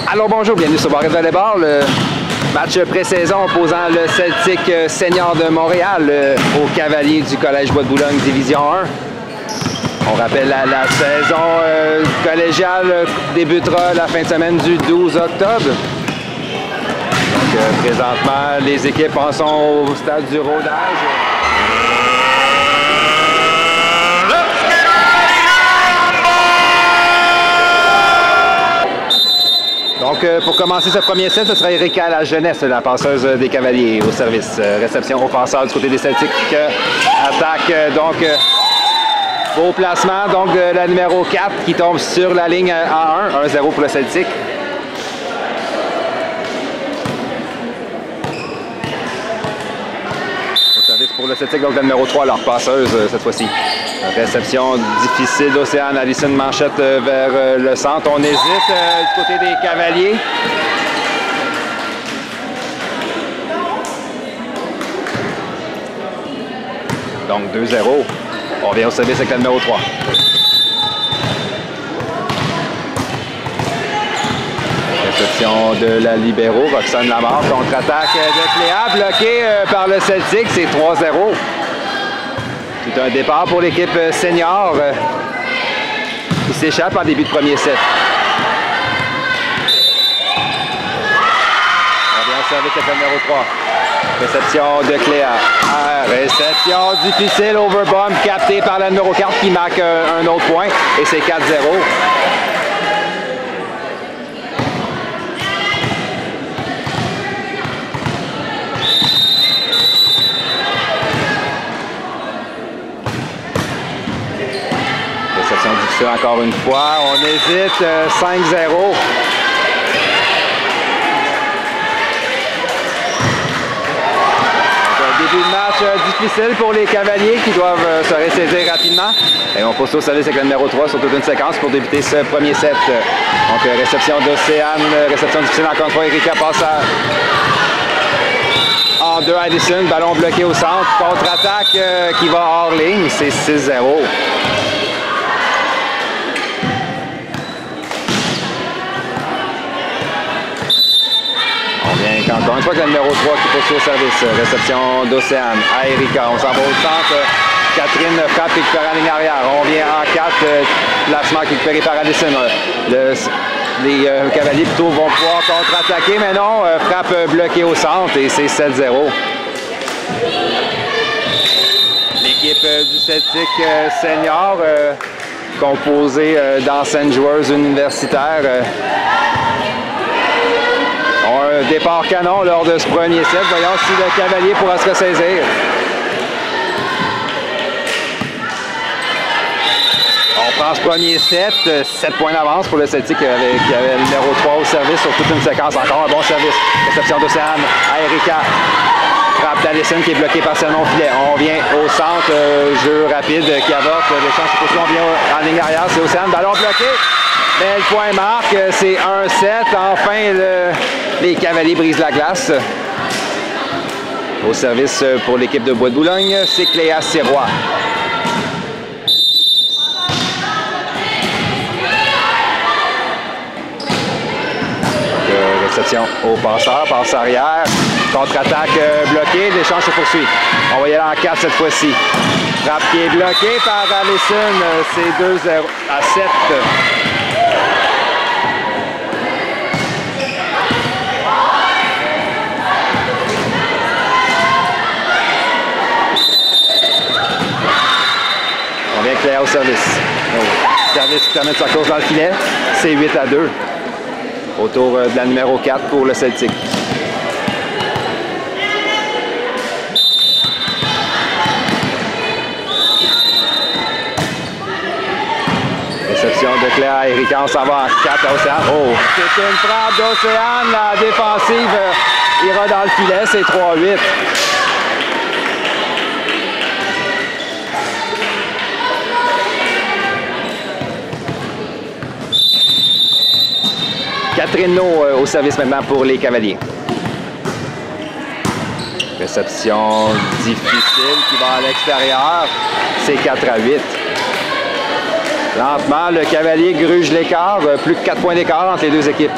Alors bonjour, bienvenue sur Barrette Volleyball. Match pré-saison opposant le Celtic senior de Montréal aux Cavaliers du Collège Bois-de-Boulogne Division 1. On rappelle la saison collégiale débutera la fin de semaine du 12 octobre. Donc présentement, les équipes en sont au stade du rodage. Donc, pour commencer ce premier set, ce sera Erika La Jeunesse, la passeuse des Cavaliers au service. Réception au passeur du côté des Celtics. Attaque, donc, beau placement. Donc, la numéro 4 qui tombe sur la ligne A1. 1-0 pour le Celtic. Au service pour le Celtic, donc la numéro 3, leur passeuse cette fois-ci. Réception difficile d'Océane. Alison Manchette vers le centre. On hésite du côté des Cavaliers. Donc 2-0. On revient au service avec la numéro 3. Réception de la libéro. Roxane Lamarre. Contre-attaque de Cléa. Bloqué par le Celtic. C'est 3-0. C'est un départ pour l'équipe senior qui s'échappe en début de premier set. On revient au service avec le numéro 3. Réception de Cléa. Réception difficile, overbomb, capté par la numéro 4 qui marque un autre point. Et c'est 4-0. Difficile encore une fois. On hésite. 5-0. Début de match difficile pour les Cavaliers qui doivent se ressaisir rapidement. Et on pousse au service avec le numéro 3 sur toute une séquence pour débuter ce premier set. Donc réception d'Océane. Réception difficile encore une fois. Erika passe en 2 Addison. Ballon bloqué au centre. Contre-attaque qui va hors ligne. C'est 6-0. Encore une fois, que le numéro 3 qui poursuit au service. Réception d'Océane à Erika. On s'en va au centre. Catherine frappe et récupère en ligne arrière. On vient en 4. Placement récupéré par Allison. Les Cavaliers plutôt vont pouvoir contre-attaquer, mais non. Frappe bloquée au centre et c'est 7-0. L'équipe du Celtic senior, composée d'anciennes joueuses universitaires, un départ canon lors de ce premier set. Voyons si le Cavalier pourra se ressaisir. On prend ce premier set. 7 points d'avance pour le Celtic qui avait le numéro 3 au service sur toute une séquence. Encore un bon service. Réception d'Océane à Erika. Frappe d'Allison qui est bloquée par son non-filet. On vient au centre. Jeu rapide qui avorte. L'échange se poursuit. On vient en ligne arrière. C'est Océane. Ballon bloqué. Mais le point marque, c'est 1-7. Enfin, les Cavaliers brisent la glace. Au service pour l'équipe de Bois-de-Boulogne, c'est Cléa Sirois. Réception au passeur, passe arrière. Contre-attaque bloquée, l'échange se poursuit. On va y aller en 4 cette fois-ci. Frappe qui est bloquée par Allison, c'est 2-0 à 7. Cléa au service. Service qui termine sa course dans le filet. C'est 8-2. Autour de la numéro 4 pour le Celtic. Réception de Cléa. Erika, on s'en va en 4 à Océane. Oh! C'est une frappe d'Océane. La défensive ira dans le filet. C'est 3-8. Catherine No au service maintenant pour les Cavaliers. Réception difficile qui va à l'extérieur. C'est 4-8. Lentement, le Cavalier gruge l'écart. Plus que 4 points d'écart entre les deux équipes.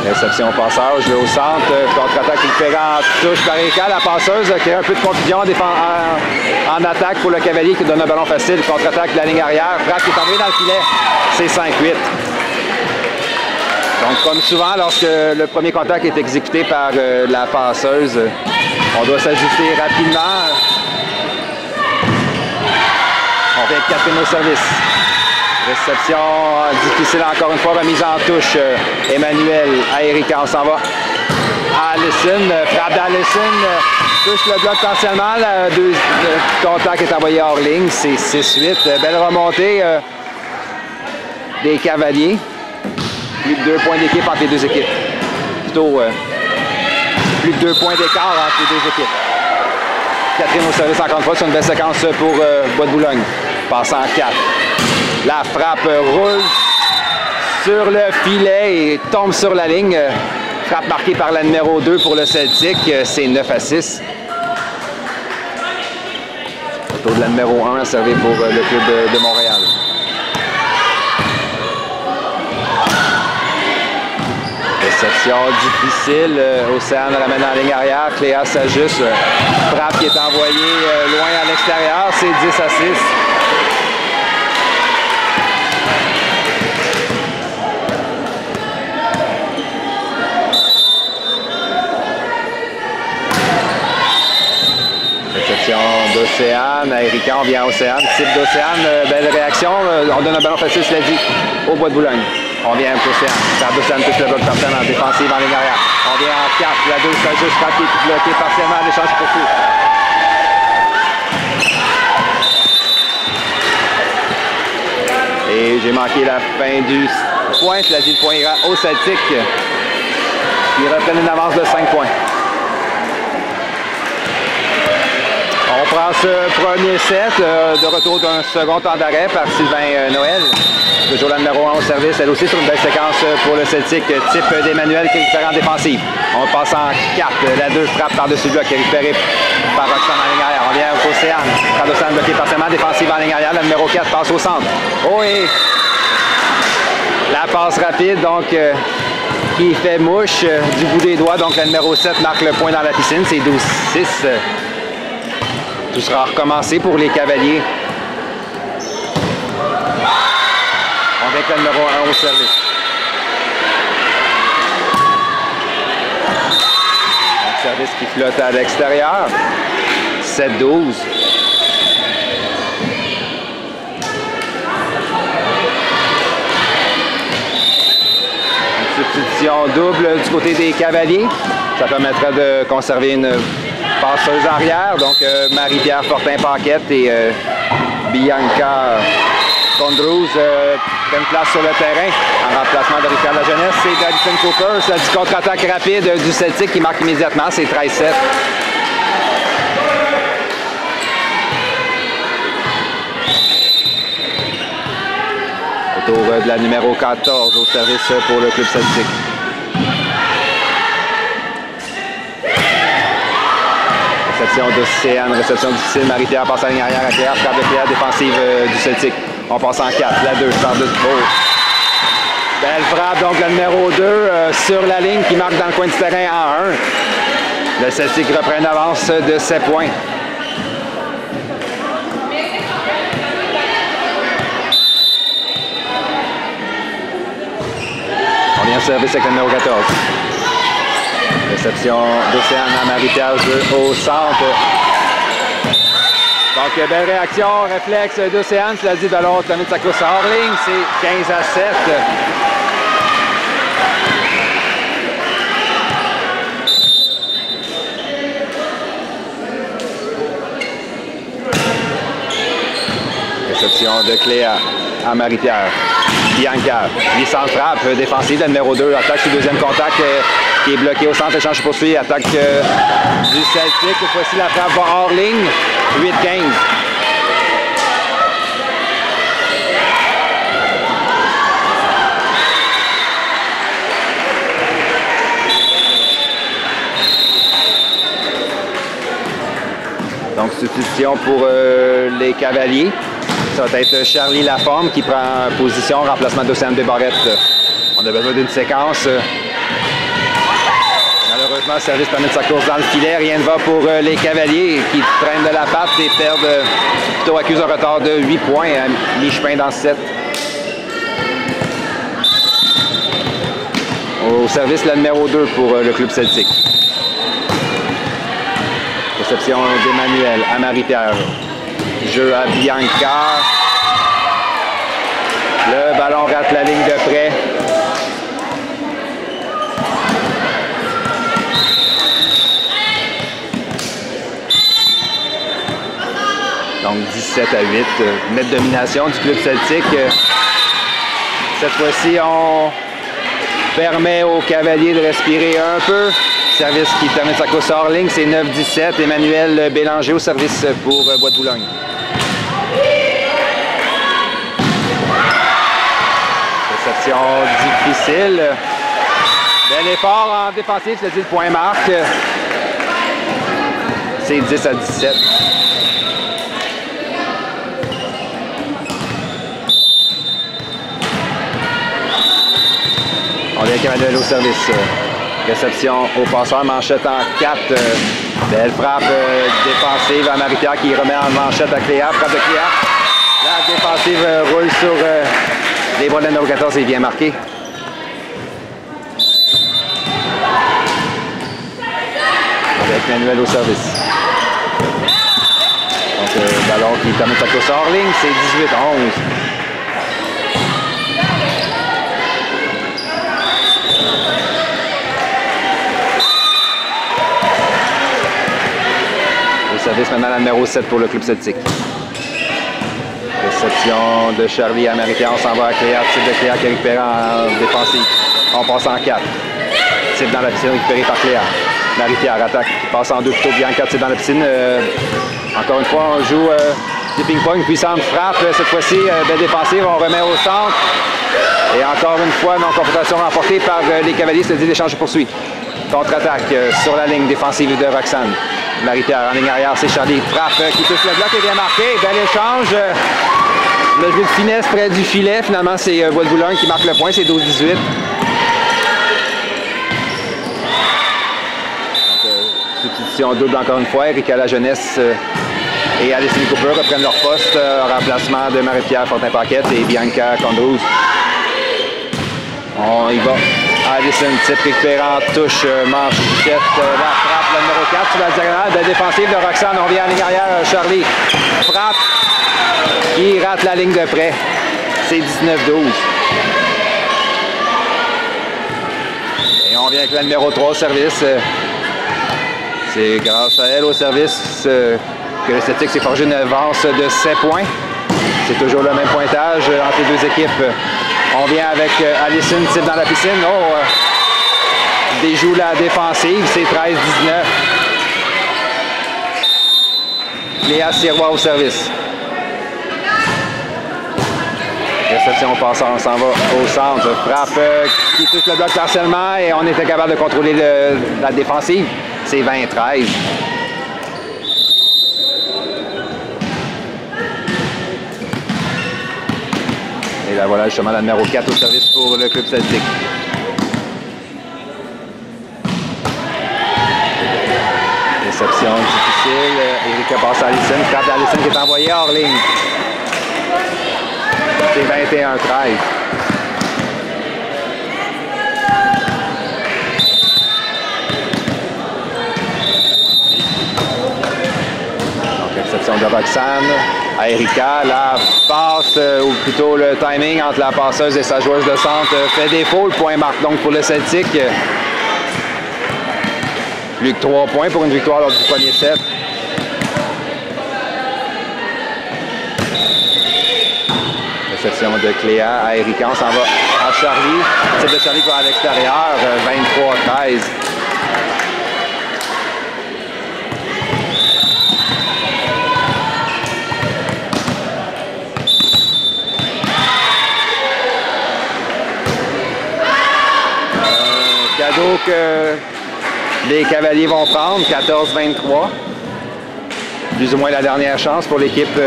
Réception passeur, joué au centre, contre-attaque récupérée en touche par Erika. La passeuse qui a un peu de confusion en attaque pour le Cavalier qui donne un ballon facile. Contre-attaque de la ligne arrière. Frappe qui est envoyée dans le filet. C'est 5-8. Donc, comme souvent, lorsque le premier contact est exécuté par la passeuse, on doit s'ajuster rapidement. On vient de Catherine au service. Réception difficile encore une fois, remise en touche. Emmanuel à Erika, on s'en va. Allison, frappe d'Allison, touche le bloc partiellement. Le contact est envoyé hors ligne, c'est 6-8. Belle remontée des Cavaliers. Plus de 2 points d'équipe entre les deux équipes. Plutôt plus de 2 points d'écart entre les deux équipes. Catherine au service encore une fois sur une belle séquence pour Bois de Boulogne. Passant en 4. La frappe roule sur le filet et tombe sur la ligne. Frappe marquée par la numéro 2 pour le Celtic. C'est 9-6. Autour de la numéro 1 servi pour le club de Montréal. Réception difficile. Océane ramène en ligne arrière. Cléa s'ajuste. Frappe qui est envoyée loin à l'extérieur. C'est 10-6. Réception d'Océane. Erika, on vient à Océane. Type d'Océane. Belle réaction. On donne un ballon facile, cela dit, au Bois de Boulogne. On vient avec Océane. Frappe d'Océane touche le bloc partiellement en défensive en ligne arrière. On vient en 4. La 2 s'ajuste. Frappe qui est bloquée partiellement. L'échange pour tout. Et j'ai manqué la fin du point. Cela dit, le point ira au Celtic. Qui reprennent une avance de 5 points. On prend ce premier set, de retour d'un second temps d'arrêt par Sylvain Noël. Toujours la numéro 1 au service, elle aussi sur une belle séquence pour le Celtic, type d'Emmanuel qui récupère en défensive. On passe en 4, la 2 frappe par-dessus le bloc qui est récupérée par Roxane en ligne arrière. On vient au Océane, quand Océane bloqué partiellement, défensive en ligne arrière, la numéro 4 passe au centre. Oh et la passe rapide, donc qui fait mouche du bout des doigts, donc la numéro 7 marque le point dans la piscine, c'est 12-6. Tout sera recommencé pour les Cavaliers. On vient avec le numéro 1 au service. Un service qui flotte à l'extérieur. 7-12. Une substitution double du côté des Cavaliers. Ça permettra de conserver une passeuse arrière, donc Marie-Pierre Fortin-Paquette et Bianca Condrouz prennent place sur le terrain en remplacement de Richard La Jeunesse. C'est Alison Cooper, c'est du contre-attaque rapide du Celtic qui marque immédiatement, c'est 13-7. Autour de la numéro 14 au service pour le club Celtic. Réception d'Océane, réception difficile. Marie-Pierre passe à la ligne arrière à Claire. Frappe de Claire, défensive du Celtic. On passe en 4. La 2, sort de beau. Belle frappe, donc la numéro 2 sur la ligne qui marque dans le coin du terrain en 1. Le Celtic reprend une avance de 7 points. On vient au service avec le numéro 14. Réception d'Océane à Marie-Pierre au centre. Donc, belle réaction, réflexe d'Océane. Cela dit, ballon termine sa course hors ligne. C'est 15-7. Réception de Cléa à Marie-Pierre. Bianca, licence frappe défensive, la numéro 2, attaque sur le deuxième contact qui est bloqué au centre, échange poursuit, attaque du Celtic. Cette fois-ci, la frappe va hors ligne, 8-15. Donc, substitution pour les Cavaliers. Ça va être Charlie Laforme qui prend position, remplacement d'Océane Desbarrettes. On a besoin d'une séquence Malheureusement, le service termine sa course dans le filet. Rien ne va pour les Cavaliers qui traînent de la patte et perdent, plutôt accusent un retard de 8 points à mi-chemin dans ce set. Au service, la numéro 2 pour le club celtique. Réception d'Emmanuel à Marie-Pierre. Jeu à Bianca. Le ballon rate la ligne de près. Donc 17 à 8. Nette domination du club celtique. Cette fois-ci, on permet aux Cavaliers de respirer un peu. Service qui termine sa course hors ligne, c'est 9-17. Emmanuel Bélanger au service pour Bois de Boulogne. Réception difficile. Bel effort en défensif, c'est dit le point marque. C'est 10 à 17. On vient avec Emmanuel au service. Réception au passeur, manchette en 4. Belle frappe défensive à Marie-Pierre qui remet en manchette à Cléa. Frappe de Cléa. La défensive roule sur les bras de la numéro 14 et bien marqué. Avec Emmanuel au service. Donc, ballon qui termine sa course hors ligne, c'est 18-11. Service maintenant la numéro 7 pour le club celtique. Réception de Charlie à Marie-Pierre. On s'en va à Cléa. Type de Cléa qui récupère en défensive. On passe en 4. Type dans la piscine récupéré par Cléa. Marie-Pierre attaque. Passe en 2 plutôt. Bianca type dans la piscine. Encore une fois, on joue du ping-pong. Puissante frappe. Cette fois-ci, belle défensive. On remet au centre. Et encore une fois, non-confrontation remportée par les Cavaliers. C'est-à-dire l'échange de poursuite. Contre-attaque sur la ligne défensive de Roxane. Marie-Pierre en ligne arrière, c'est Charlie. Frappe qui touche le bloc et bien marqué. Bel échange. Le jeu de finesse près du filet. Finalement, c'est Bois de Boulogne qui marque le point. C'est 12-18. Substitution double encore une fois. Erika La Jeunesse et Alison Cooper reprennent leur poste. Remplacement de Marie-Pierre Fortin-Paquette et Bianca Condrouz. On y va. Alison type récupérant, touche, manchette, la frappe, le numéro 4 sur la diagonale de la défensive de Roxane. On vient en ligne arrière, Charlie. Frappe qui rate la ligne de près. C'est 19-12. Et on vient avec la numéro 3 au service. C'est grâce à elle au service que le Celtic s'est forgé une avance de 7 points. C'est toujours le même pointage entre les deux équipes. On vient avec Alison type dans la piscine. Déjoue la défensive, c'est 13-19. Léa Sirois au service. Réception au passeur, on s'en va au centre. Frappe qui touche le bloc partiellement et on était capable de contrôler la défensive. C'est 20-13. Et là, voilà justement la numéro 4 au service pour le club celtique. Réception difficile. Erika passe à Alison. Frappe d'Alison qui est envoyée hors ligne. C'est 21-13. Donc, réception de Roxane à Erika. La passe, ou plutôt le timing entre la passeuse et sa joueuse de centre fait défaut. Le point marque donc pour le Celtic. Plus que 3 points pour une victoire lors du premier set. Réception de Cléa à Erika. On s'en va à Charlie. Type de Charlie qui va à l'extérieur. 23-13. Cadeau que les Cavaliers vont prendre, 14-23. Plus ou moins la dernière chance pour l'équipe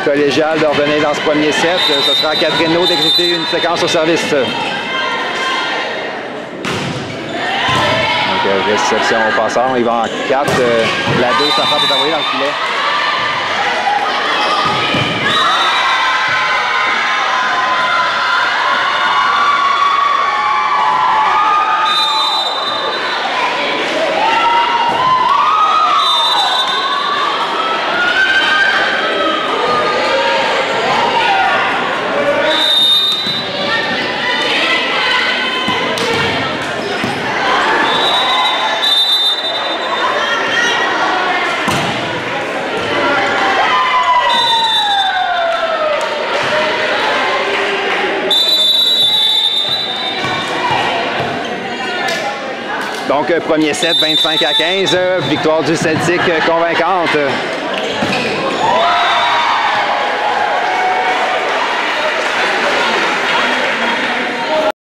collégiale de revenir dans ce premier set. Ce sera à Catherine Naud d'exécuter une séquence au service. Donc, Réception au passeur, il va en 4. La 2, sa frappe est envoyée dans le filet. Donc, premier set, 25-15, victoire du Celtic convaincante.